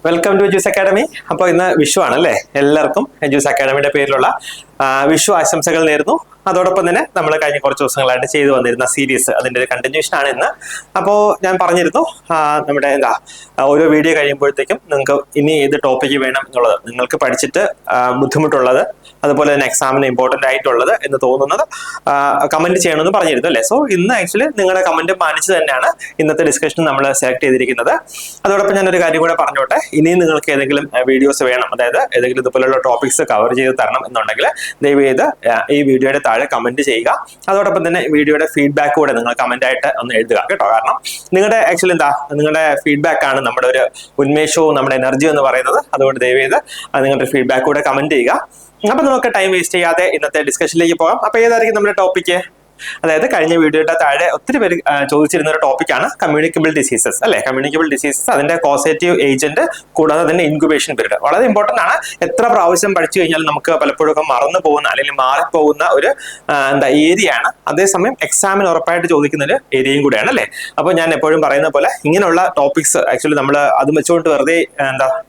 Welcome to എജ്യൂസ് academy. അപ്പോൾ ഇന്ന് വിഷു ആണല്ലേ, എല്ലാവർക്കും എജ്യൂസ് അക്കാഡമിയുടെ പേരിലുള്ള വിഷു ആശംസകൾ നേരുന്നു. അതോടൊപ്പം തന്നെ നമ്മൾ കഴിഞ്ഞ കുറച്ച് ദിവസങ്ങളായിട്ട് ചെയ്തു വന്നിരുന്ന സീരീസ് അതിൻ്റെ ഒരു കണ്ടിന്യൂഷൻ ആണ് ഇന്ന്. അപ്പോൾ ഞാൻ പറഞ്ഞിരുന്നു നമ്മുടെ ഓരോ വീഡിയോ കഴിയുമ്പോഴത്തേക്കും നിങ്ങൾക്ക് ഇനി ഏത് ടോപ്പിക്ക് വേണം എന്നുള്ളത്, നിങ്ങൾക്ക് പഠിച്ചിട്ട് ബുദ്ധിമുട്ടുള്ളത്, അതുപോലെ തന്നെ എക്സാമിന് ഇമ്പോർട്ടൻ്റ് ആയിട്ടുള്ളത് എന്ന് തോന്നുന്നത് കമന്റ് ചെയ്യണമെന്ന് പറഞ്ഞിരുന്നു അല്ലേ. സോ ഇന്ന് ആക്ച്വലി നിങ്ങളുടെ കമന്റ് മാനിച്ച് തന്നെയാണ് ഇന്നത്തെ ഡിസ്കഷൻ നമ്മൾ സെലക്ട് ചെയ്തിരിക്കുന്നത്. അതോടൊപ്പം ഞാനൊരു കാര്യം കൂടെ പറഞ്ഞോട്ടെ, ഇനിയും നിങ്ങൾക്ക് ഏതെങ്കിലും വീഡിയോസ് വേണം, അതായത് ഏതെങ്കിലും ഇതുപോലുള്ള ടോപ്പിക്സ് കവർ ചെയ്ത് തരണം എന്നുണ്ടെങ്കിൽ ദയവ് ചെയ്ത് ഈ വീഡിയോയുടെ താഴെ കമന്റ് ചെയ്യുക. അതോടൊപ്പം തന്നെ വീഡിയോയുടെ ഫീഡ്ബാക്ക് കൂടെ നിങ്ങൾ കമന്റ് ആയിട്ട് ഒന്ന് എഴുതുക കേട്ടോ. കാരണം നിങ്ങളുടെ ആക്ച്വലി നിങ്ങളുടെ ഫീഡ്ബാക്ക് ആണ് നമ്മുടെ ഒരു ഉന്മേഷവും നമ്മുടെ എനർജി എന്ന് പറയുന്നത്. അതുകൊണ്ട് ദയവ് ചെയ്ത് നിങ്ങളുടെ ഫീഡ്ബാക്ക് കൂടെ കമന്റ് ചെയ്യുക. അപ്പൊ നമുക്ക് ടൈം വേസ്റ്റ് ചെയ്യാതെ ഇന്നത്തെ ഡിസ്കഷനിലേക്ക് പോകാം. അപ്പൊ ഏതായിരിക്കും നമ്മുടെ ടോപ്പിക്ക്? അതായത് കഴിഞ്ഞ വീഡിയോയുടെ താഴെ ഒത്തിരി പേര് ചോദിച്ചിരുന്ന ഒരു ടോപ്പിക്കാണ് കമ്മ്യൂണിക്കബിൾ ഡിസീസസ് അല്ലെ. കമ്മ്യൂണിക്കബിൾ ഡിസീസസ്, അതിന്റെ കോസേറ്റീവ് ഏജന്റ്, കൂടാതെ അതിന്റെ ഇൻക്യുബേഷൻ പീരീഡ് വളരെ ഇമ്പോർട്ടന്റ് ആണ്. എത്ര പ്രാവശ്യം പഠിച്ചു കഴിഞ്ഞാൽ നമുക്ക് പലപ്പോഴും മറന്നു പോകുന്ന അല്ലെങ്കിൽ മാറിപ്പോകുന്ന ഒരു ഏരിയ ആണ്. അതേസമയം എക്സാമിന് ഉറപ്പായിട്ട് ചോദിക്കുന്ന ഒരു ഏരിയയും കൂടെയാണ് അല്ലെ. അപ്പൊ ഞാൻ എപ്പോഴും പറയുന്ന പോലെ ഇങ്ങനെയുള്ള ടോപ്പിക്സ് ആക്ച്വലി നമ്മൾ അത് വെച്ചുകൊണ്ട് വെറുതെ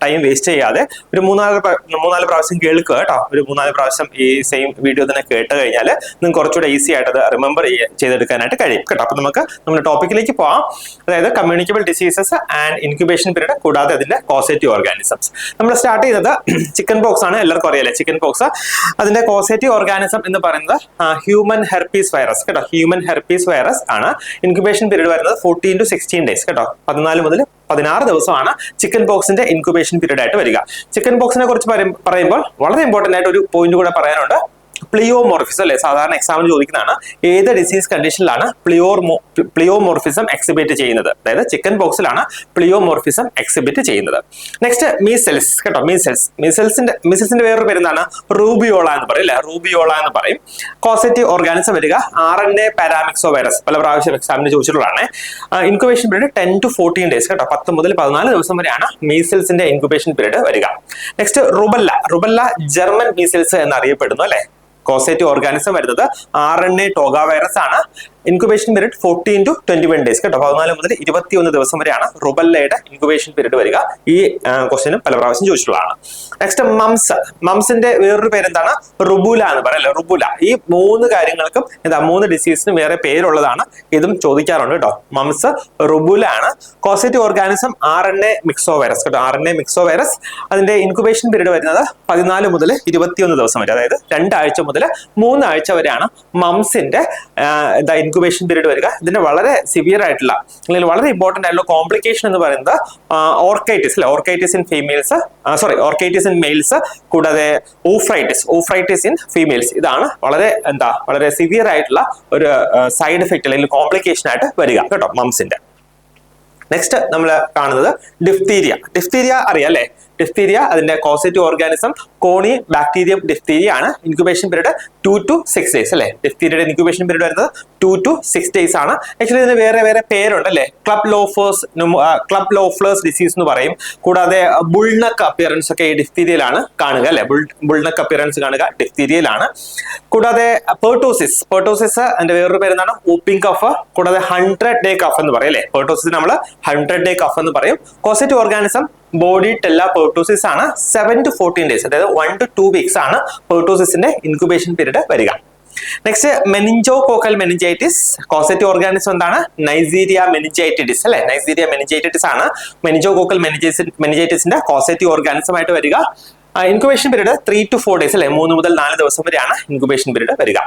ടൈം വേസ്റ്റ് ചെയ്യാതെ ഒരു മൂന്നാല് പ്രാവശ്യം കേൾക്കുക കേട്ടോ. ഒരു 3-4 പ്രാവശ്യം ഈ സെയിം വീഡിയോ തന്നെ കേട്ട് കഴിഞ്ഞാൽ നിങ്ങൾക്ക് കുറച്ചുകൂടെ ഈസി ആയിട്ട് റിമെമ്പർ ചെയ്തെടുക്കാനായിട്ട് കഴിയും കേട്ടോ. അപ്പൊ നമുക്ക് നമ്മുടെ ടോപ്പിക്കിലേക്ക് പോവാം. അതായത് communicable diseases and incubation period, കൂടാതെ അതിന്റെ കോസേറ്റീവ് ഓർഗാനിസംസ്. നമ്മൾ സ്റ്റാർട്ട് ചെയ്യുന്നത് ചിക്കൻ പോക്സ് ആണ്. എല്ലാവർക്കും അറിയാലേ ചിക്കൻ പോക്സ്. അതിന്റെ കോസേറ്റീവ് ഓർഗാനിസം എന്ന് പറയുന്നത് ഹ്യൂമൻ ഹെർപ്പീസ് വൈറസ് കേട്ടോ. ഹ്യൂമൻ ഹെർപ്പീസ് വൈറസ് ആണ്. ഇൻക്യുബേഷൻ പീരീഡ് വരുന്നത് 14 to 16 days കേട്ടോ. 14 മുതൽ 16 ദിവസമാണ് ചിക്കൻ പോക്സിന്റെ ഇൻക്യുബേഷൻ പീരീഡ് ആയിട്ട് വരിക. ചിക്കൻ പോക്സിനെ കുറിച്ച് പറയുമ്പോൾ വളരെ ഇമ്പോർട്ടന്റ് ആയിട്ട് ഒരു പോയിന്റ് കൂടെ പറയാനുണ്ട്. പ്ലിയോമോർഫിസം അല്ലെ, സാധാരണ എക്സാമിന് ചോദിക്കുന്നതാണ്. ഏത് ഡിസീസ് കണ്ടീഷനിലാണ് പ്ലിയോമോർഫിസം എക്സിബിറ്റ് ചെയ്യുന്നത്? അതായത് ചിക്കൻ ബോക്സിലാണ് പ്ലിയോമോർഫിസം എക്സിബിറ്റ് ചെയ്യുന്നത്. നെക്സ്റ്റ് മീസൽസ് കേട്ടോ. മീസൽസിന്റെ വേറൊരു പേര് എന്താണ്? റൂബിയോള എന്ന് പറയും അല്ലെ. റൂബിയോള എന്ന് പറയും. കോസേറ്റീവ് ഓർഗാനിസം വരിക RNA പാരാമിക്സോ വൈറസ്. പല പ്രാവശ്യം എക്സാമിന് ചോദിച്ചിട്ടുള്ളതാണ്. ഇൻക്യുബേഷൻ പീരീഡ് 10 to 14 days കേട്ടോ. 10 മുതൽ 14 ദിവസം വരെയാണ് മീസൽസിന്റെ ഇൻക്യുബേഷൻ പീരീഡ് വരിക. നെക്സ്റ്റ് റുബല്ല ജർമ്മൻ മീസൽസ് എന്നറിയപ്പെടുന്നു അല്ലെ. കോസേറ്റീവ് ഓർഗാനിസം വരുന്നത് RNA ടോഗ വൈറസ് ആണ്. ഇൻക്യുബേഷൻ പീരീഡ് 14 to 21 days കേട്ടോ. 14 മുതൽ 21 ദിവസം വരെയാണ് റുബല്ലയുടെ ഇൻക്യുബേഷൻ പീരീഡ് വരിക. ഈ ക്വസ്റ്റ്യനും പല പ്രാവശ്യം ചോദിച്ചിട്ടുള്ളതാണ്. നെക്സ്റ്റ് മംസിന്റെ വേറൊരു പേരെന്താണ്? റുബുല എന്ന് പറയല്ലേ. റുബുല. ഈ 3 കാര്യങ്ങൾക്കും 3 ഡിസീസിനും വേറെ പേരുള്ളതാണ്. ഇതും ചോദിക്കാറുണ്ട് കേട്ടോ. മംസ്, റുബുല ആണ്. കോസേറ്റീവ് ഓർഗാനിസം RNA മിക്സോ വൈറസ് കേട്ടോ. RNA മിക്സോ virus. അതിന്റെ ഇൻക്യുബേഷൻ പീരീഡ് വരുന്നത് 14 മുതൽ 21 ദിവസം വരെ, അതായത് 2 ആഴ്ച മുതൽ 3 ആഴ്ച വരെയാണ് മംസിന്റെ ഇൻക്യുബേഷൻ പീരീഡ് വരിക. ഇതിന്റെ വളരെ സിവിയർ ആയിട്ടുള്ള അല്ലെങ്കിൽ വളരെ ഇമ്പോർട്ടന്റ് ആയിട്ടുള്ള കോംപ്ലിക്കേഷൻ എന്ന് പറയുന്നത് ഓർക്കൈറ്റിസ് അല്ലെ. Orchitis in females, orchitis in males, കൂടാതെ ഊഫ്രൈറ്റിസ് ഇൻ ഫീമെയിൽസ്. ഇതാണ് വളരെ സിവിയർ ആയിട്ടുള്ള ഒരു സൈഡ് എഫക്ട് അല്ലെങ്കിൽ കോംപ്ലിക്കേഷൻ ആയിട്ട് വരിക കേട്ടോ മംസിന്റെ. നെക്സ്റ്റ് നമ്മൾ കാണുന്നത് ഡിഫ്തീരിയ അറിയാം അല്ലെ. ഡിഫ്തീരിയ, അതിന്റെ കോസേറ്റീവ് ഓർഗാനിസം കോണി ബാക്ടീരിയം ഡിഫ്തീരിയ ആണ്. ഇൻക്യുബേഷൻ പീരീഡ് 2 to 6 days അല്ലെ. ഡിഫ്തീരിയയുടെ ഇൻക്യുബേഷൻ പീരീഡ് വരുന്നത് 2 to 6 days ആണ്. ആക്ച്വലി ഇതിന് വേറെ പേരുണ്ട് അല്ലെ. ക്ലബ് ലോഫ്ലേഴ്സ് ഡിസീസ് എന്ന് പറയും. കൂടാതെ ബുൾനക്ക് അപ്പിയറൻസ് ഒക്കെ ഈ ഡിഫ്തീരിയയിലാണ് കാണുക അല്ലെ. ബുൾനക്ക് അപ്പിയറൻസ് കാണുക ഡിഫ്തീരിയയിലാണ്. കൂടാതെ പെർട്ടോസിസ് അതിന്റെ വേറൊരു പേര് എന്താണ്? Whooping cough. കൂടാതെ 100-day കഫ് എന്ന് പറയും അല്ലെ. പെർട്ടോസിസ് നമ്മൾ 100-day കഫ് എന്ന് പറയും. കോസേറ്റീവ് ഓർഗാനിസം ബോഡി ടെല്ല പെർട്ടോസിസ് ആണ്. 7 to 14 days, അതായത് 1 to 2 weeks ആണ് പെർട്ടോസിസിന്റെ ഇൻക്യുബേഷൻ പീരീഡ് വരിക. Next meningococcal meningitis. Causative organism എന്താണ്? നൈസീരിയ മെനിഞ്ചൈറ്റിസ് അല്ലെ. നൈസീരിയ മെനിഞ്ചൈറ്റിസ് ആണ് മെനിഞ്ചോകോക്കൽ മെനിഞ്ചൈറ്റിസിന്റെ കോസേറ്റീവ് ഓർഗാനിസം ആയിട്ട് വരിക. ഇൻക്യുബേഷൻ പീരീഡ് 3 to 4 days അല്ലെ. 3 മുതൽ 4 ദിവസം വരെയാണ് ഇൻക്യുബേഷൻ പീരീഡ് വരിക.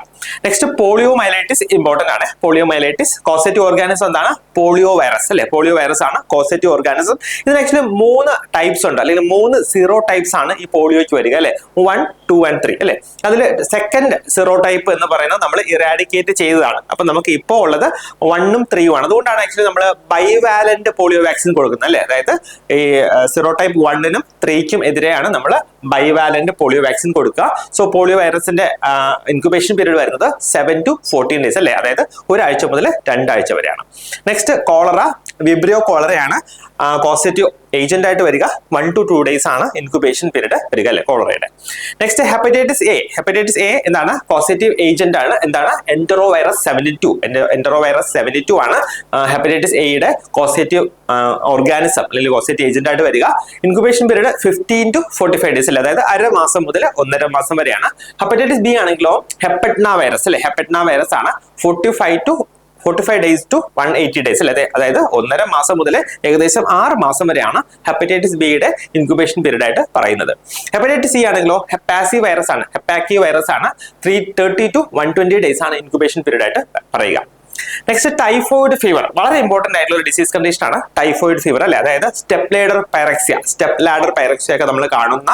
നെക്സ്റ്റ് പോളിയോമൈലൈറ്റിസ് ഇമ്പോർട്ടന്റ് ആണ്. പോളിയോമൈലൈറ്റിസ് കോസേറ്റീവ് ഓർഗാനിസം എന്താണ്? പോളിയോ വൈറസ് അല്ലെ. പോളിയോ വൈറസ് ആണ് കോസേറ്റീവ് ഓർഗാനിസം. ഇതിന് ആക്ച്വലി 3 ടൈപ്സ് ഉണ്ട്, അല്ലെങ്കിൽ 3 സീറോ ടൈപ്സ് ആണ് ഈ പോളിയോയ്ക്ക് വരിക അല്ലെ. 1, 2 and 3 അല്ലെ. അതിൽ സെക്കൻഡ് സീറോ ടൈപ്പ് എന്ന് പറയുന്നത് നമ്മൾ ഇറാഡിക്കേറ്റ് ചെയ്തതാണ്. അപ്പൊ നമുക്ക് ഇപ്പോൾ ഉള്ളത് 1ഉം 3ഉം ആണ്. അതുകൊണ്ടാണ് ആക്ച്വലി നമ്മൾ ബൈവാലന്റ് പോളിയോ വാക്സിൻ കൊടുക്കുന്നത് അല്ലെ. അതായത് ഈ സീറോ ടൈപ്പ് 1നും 3ക്കും എതിരെയാണ് നമ്മൾ ബൈവാലന്റ് പോളിയോ വാക്സിൻ കൊടുക്കുക. സോ പോളിയോ വൈറസിന്റെ ഇൻക്യുബേഷൻ പീരീഡ് വരുന്നത് 7 to 14 days അല്ലെ. അതായത് 1 ആഴ്ച മുതൽ 2 ആഴ്ച വരെയാണ്. Next cholera. വിബ്രിയോ കോളറയാണ് കോസേറ്റീവ് ഏജന്റ് ആയിട്ട് വരിക. 1 to 2 days ആണ് ഇൻക്യുബേഷൻ പീരീഡ് വരിക അല്ലെ കോളറയുടെ. Next hepatitis A. Hepatitis A എന്താണ്? കോസേറ്റീവ് ഏജന്റ് ആണ്. എന്താണ്? എൻറ്ററോവൈറസ് 72. എൻറ്ററോവൈറസ് 72 ആണ് ഹെപ്പറ്റൈറ്റിസ് എയുടെ കോസേറ്റീവ് ഓർഗാനിസം അല്ലെങ്കിൽ കോസേറ്റീവ് ഏജന്റ് ആയിട്ട് വരിക. ഇൻക്യുബേഷൻ പീരീഡ് 15 to 45 days അല്ലെ, അതായത് 1/2 മാസം മുതൽ 1.5 മാസം വരെയാണ്. ഹെപ്പറ്റൈറ്റിസ് ബി ആണെങ്കിലോ ഹെപ്പറ്റ്ന വൈറസ് അല്ലെ, ഹെപ്പറ്റ്ന വൈറസ് ആണ് 45 days to 180 days അല്ലെ, അതായത് 1.5 മാസം മുതൽ ഏകദേശം 6 മാസം വരെയാണ് ഹെപ്പറ്റൈറ്റിസ് ബിയുടെ ഇൻക്യുബേഷൻ പീരീഡ് ആയിട്ട് പറയുന്നത്. ഹെപ്പറ്റൈറ്റിസ് സി ആണെങ്കിലോ ഹെപ്പാസി വൈറസ് ആണ്, ഹെപ്പാക്കി വൈറസ് ആണ് 30 to 120 days ആണ് ഇൻക്യുബേഷൻ പീരീഡ് ആയിട്ട് പറയുക. നെക്സ്റ്റ് ടൈഫോയിഡ് ഫീവർ, വളരെ ഇമ്പോർട്ടന്റ് ആയിട്ടുള്ള ഒരു ഡിസീസ് കണ്ടീഷൻ ആണ് ടൈഫോയിഡ് ഫീവർ അല്ലെ, അതായത് സ്റ്റെപ്പ് ലാഡർ പൈറക്സിയ ഒക്കെ നമ്മൾ കാണുന്ന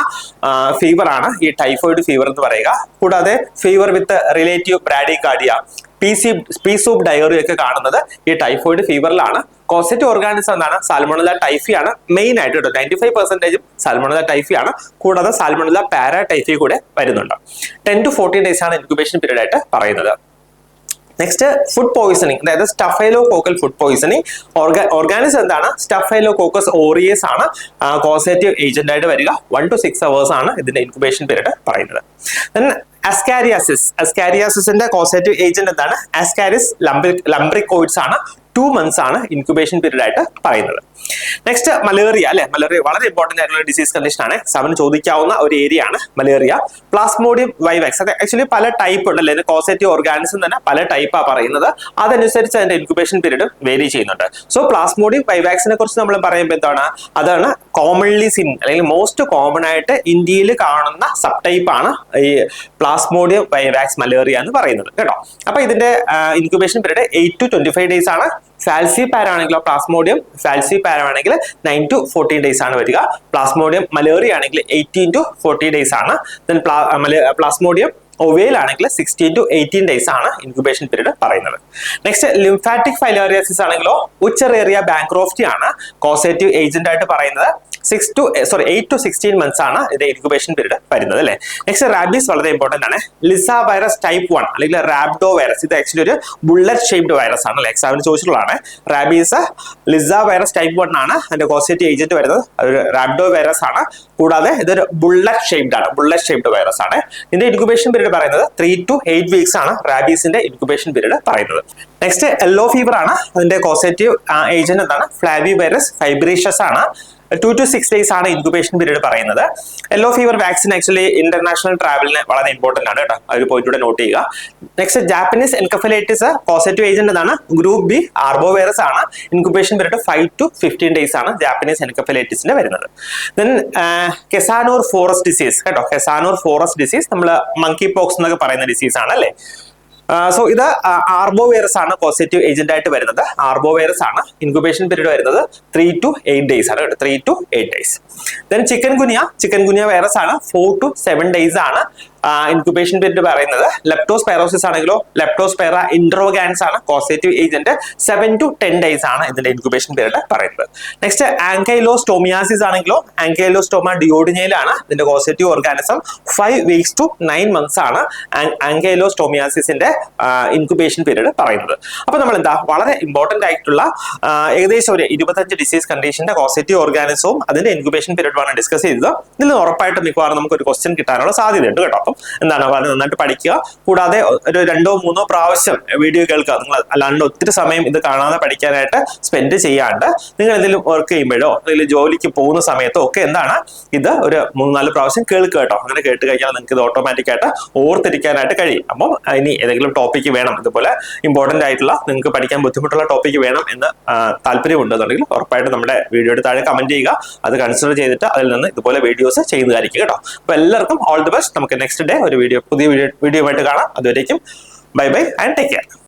ഫീവർ ആണ് ഈ ടൈഫോയിഡ് ഫീവർ എന്ന് പറയുക. കൂടാതെ fever with relative bradycardia, pea soup diarrhoea ഒക്കെ കാണുന്നത് ഈ ടൈഫോയിഡ് ഫീവറിലാണ്. കോസേറ്റീവ് ഓർഗാനിസം എന്താണ്? സാൽമോണല്ല ടൈഫി ആണ് മെയിൻ ആയിട്ട്. 95% സാൽമോണല്ല ടൈഫി ആണ്. കൂടാതെ സാൽമോണല്ല പാരാടൈഫി കൂടെ വരുന്നുണ്ട്. 10 to 14 days ആണ് ഇൻക്യുബേഷൻ പീരീഡ് ആയിട്ട് പറയുന്നത്. നെക്സ്റ്റ് ഫുഡ് പോയിസണിങ്, അതായത് സ്റ്റഫൈലോകോക്കൽ ഫുഡ് പോയിസണിങ്. ഓർഗാനിസം എന്താണ്? സ്റ്റഫൈലോകോക്കസ് ഓറിയസ് ആണ് കോസേറ്റീവ് ഏജന്റ് ആയിട്ട് വരിക. 1 to 6 hours ആണ് ഇതിന്റെ ഇൻക്യുബേഷൻ പീരീഡ് പറയുന്നത്. അസ്കാരിയാസിന്റെ കോസേറ്റീവ് ഏജന്റ് എന്താണ്? ആസ്കാരിസ് ലംബ്രിക്കോയിഡ്സ് ആണ്. 2 months ആണ് ഇൻക്യുബേഷൻ പീരീഡ് ആയിട്ട് പറയുന്നത്. നെക്സ്റ്റ് മലേറിയ അല്ലെ, മലേറിയ വളരെ ഇമ്പോർട്ടന്റ് ആയിട്ടുള്ള ഡിസീസ് കണ്ടീഷൻ ആണ്. എക്സാമിന് ചോദിക്കാവുന്ന ഒരു ഏരിയ ആണ് മലേറിയ. പ്ലാസ്മോഡിയം വൈവാക്സ്, അത് ആക്ച്വലി പല ടൈപ്പ് ഉണ്ട് അല്ലെ, കോസേറ്റീവ് ഓർഗാനിസം തന്നെ പല ടൈപ്പാണ് പറയുന്നത്. അതനുസരിച്ച് അതിന്റെ ഇൻക്യുബേഷൻ പീരീഡ് വേരി ചെയ്യുന്നുണ്ട്. സോ പ്ലാസ്മോഡിയം വൈവാക്സിനെ കുറിച്ച് നമ്മൾ പറയുമ്പോൾ എന്താണ്? അതാണ് കോമൺലി സിൻ അല്ലെങ്കിൽ മോസ്റ്റ് കോമൺ ആയിട്ട് ഇന്ത്യയിൽ കാണുന്ന സബ് ടൈപ്പ് ആണ് ഈ പ്ലാസ്മോഡിയം വൈവാക്സ് മലേറിയ എന്ന് പറയുന്നത് കേട്ടോ. അപ്പൊ ഇതിന്റെ ഇൻക്യുബേഷൻ പീരീഡ് 8 to 25 days ആണ്. ഫാൽസിപാര ആണെങ്കിലോ പ്ലാസ്മോഡിയം ഫാൽസിപാര ആണെങ്കിൽ 9 to 14 days ആണ് വരിക. പ്ലാസ്മോഡിയം മലേറിയ ആണെങ്കിൽ 18 to 40 days ആണ്. ദെൻ പ്ലാസ്മോഡിയം ഒവേൽ ആണെങ്കിൽ 16 to 18 days ആണ് ഇൻക്യുബേഷൻ പീരീഡ് പറയുന്നത്. നെക്സ്റ്റ് ലിംഫാറ്റിക് ഫൈലോറിയാസിസ് ആണെങ്കിലോ ഉച്ചറേറിയ ബാങ്ക്രോഫ്റ്റി ആണ് കോസേറ്റീവ് ഏജന്റ് ആയിട്ട് പറയുന്നത്. 8 to 16 months ആണ് ഇതിന്റെ ഇൻക്യുബേഷൻ പീരീഡ് വരുന്നത് അല്ലെ. നെക്സ്റ്റ് റാബീസ് വളരെ ഇമ്പോർട്ടന്റ് ആണ്. ലിസ വൈറസ് ടൈപ്പ് 1 അല്ലെങ്കിൽ റാബ്ഡോ വൈറസ്, ഇത് ആക്ച്വലി ഒരു ബുള്ളറ്റ് ഷേപ്ഡ് വൈറസ് ആണ് അല്ലെ, എക്സാമിന് ചോദിച്ചിട്ടുള്ളതാണ്. റാബീസ് ലിസ വൈറസ് ടൈപ്പ് 1 ആണ് അതിന്റെ കോസേറ്റീവ് ഏജന്റ് വരുന്നത്. അതൊരു റാബ്ഡോ വൈറസ് ആണ്. കൂടാതെ ഇതൊരു ബുള്ളറ്റ് ഷേപ്ഡ് വൈറസ് ആണ്. ഇതിന്റെ ഇൻക്യുബേഷൻ പീരീഡ് പറയുന്നത് 3 to 8 weeks ആണ് റാബീസിന്റെ ഇൻക്യുബേഷൻ പീരീഡ് പറയുന്നത്. നെക്സ്റ്റ് യെല്ലോ ഫീവർ ആണ്. അതിന്റെ കോസേറ്റീവ് ഏജന്റ് എന്താണ്? ഫ്ലാവി വൈറസ് ഫൈബ്രീഷ്യസ് ആണ്. 2 to 6 days ആണ് ഇൻക്യുബേഷൻ പീരീഡ് പറയുന്നത്. Yellow fever vaccine actually international ട്രാവലിന് വളരെ ഇമ്പോർട്ടന്റ് ആണ് കേട്ടോ, ആ ഒരു പോയിന്റ് കൂടെ നോട്ട് ചെയ്യുക. Next Japanese encephalitis causative agent എന്താണ്? ഗ്രൂപ്പ് ബി ആർബോ വൈറസ് ആണ്. ഇൻക്യുബേഷൻ പീരീഡ് 5 to 15 days ആണ് ജാപ്പനീസ് എൻകഫലൈറ്റിസിന് വരുന്നത്. ദെൻ കെസാനോർ ഫോറസ്റ്റ് ഡിസീസ് കേട്ടോ, കെസാനോർ ഫോറസ്റ്റ് ഡിസീസ് നമ്മൾ മങ്കി പോക്സ് എന്നൊക്കെ പറയുന്ന ഡിസീസ് ആണ് അല്ലേ. സോ ഇത് ആർബോ വൈറസ് ആണ് പോസിറ്റീവ് ഏജന്റ് ആയിട്ട് വരുന്നത്. ആർബോ വൈറസ് ആണ്. ഇൻക്യുബേഷൻ പീരീഡ് വരുന്നത് 3 to 8 days ആണ്. 3 to 8 days. Then chikungunya virus ആണ്. 4 to 7 days ആണ് ഇൻക്യുബേഷൻ പീരീഡ് പറയുന്നത്. ലെപ്റ്റോസ്പൈറോസിസ് ആണെങ്കിലോ ലെപ്റ്റോസ്പൈറ ഇൻട്രോഗാൻസ് ആണ് പോസിറ്റീവ് ഏജന്റ്. 7 to 10 days ആണ് ഇതിന്റെ ഇൻക്യുബേഷൻ പീരീഡ് പറയുന്നത്. നെക്സ്റ്റ് ആങ്കൈലോസ്റ്റോമിയാസിസ് ആണെങ്കിലോ ആങ്കൈലോസ്റ്റോമ ഡിയോഡിനയിലാണ് ഇതിന്റെ positive organism. 5 weeks to 9 months ആണ് ആങ്കൈലോസ്റ്റോമിയാസിന്റെ ഇൻക്യുബേഷൻ പീരീഡ് പറയുന്നത്. അപ്പൊ നമ്മൾ എന്താ വളരെ ഇമ്പോർട്ടന്റ് ആയിട്ടുള്ള ഏകദേശം ഒരു 25 ഡിസീസ് കണ്ടീഷന്റെ പോസിറ്റീവ് ഓർഗാനിസവും അതിന്റെ ഇൻക്യുബേഷൻ പീരീഡുമാണ് ഡിസ്കസ് ചെയ്തത്. ഇതിൽ ഉറപ്പായിട്ടും മിക്കവാറും നമുക്ക് ഒരു ക്വസ്റ്റ്യൻ കിട്ടാനുള്ള സാധ്യതയുണ്ട് കേട്ടോ. അപ്പം എന്താണ് വളരെ നന്നായിട്ട് പഠിക്കുക. കൂടാതെ ഒരു 2-3 പ്രാവശ്യം വീഡിയോ കേൾക്കുക. നിങ്ങൾ അല്ലാണ്ട് ഒത്തിരി സമയം ഇത് കാണാതെ പഠിക്കാനായിട്ട് സ്പെൻഡ് ചെയ്യാണ്ട് നിങ്ങൾ എന്തെങ്കിലും വർക്ക് ചെയ്യുമ്പോഴോ അല്ലെങ്കിൽ ജോലിക്ക് പോകുന്ന സമയത്തോ ഒക്കെ എന്താണ് ഇത് ഒരു 3-4 പ്രാവശ്യം കേൾക്കുക കേട്ടോ. അങ്ങനെ കേട്ട് കഴിഞ്ഞാൽ നിങ്ങൾക്ക് ഇത് ഓട്ടോമാറ്റിക് ആയിട്ട് ഓർത്തിരിക്കാനായിട്ട് കഴിയും. അപ്പം ഇനി ഏതെങ്കിലും ടോപ്പിക്ക് വേണം, ഇതുപോലെ ഇമ്പോർട്ടന്റ് ആയിട്ടുള്ള നിങ്ങൾക്ക് പഠിക്കാൻ ബുദ്ധിമുട്ടുള്ള ടോപ്പിക്ക് വേണം എന്ന് താല്പര്യമുണ്ടെന്നുണ്ടെങ്കിൽ ഉറപ്പായിട്ട് നമ്മുടെ വീഡിയോയുടെ താഴെ കമന്റ് ചെയ്യുക. അത് കൺസിഡർ ചെയ്തിട്ട് അതിൽ നിന്ന് ഇതുപോലെ വീഡിയോസ് ചെയ്യുന്നതായിരിക്കും കേട്ടോ. അപ്പൊ എല്ലാവർക്കും ഓൾ ദി ബെസ്റ്റ്. നമുക്ക് നെക്സ്റ്റ് ഡേ ഒരു പുതിയ വീഡിയോ ആയിട്ട് കാണാം. അതുവരേക്കും bye bye and take care.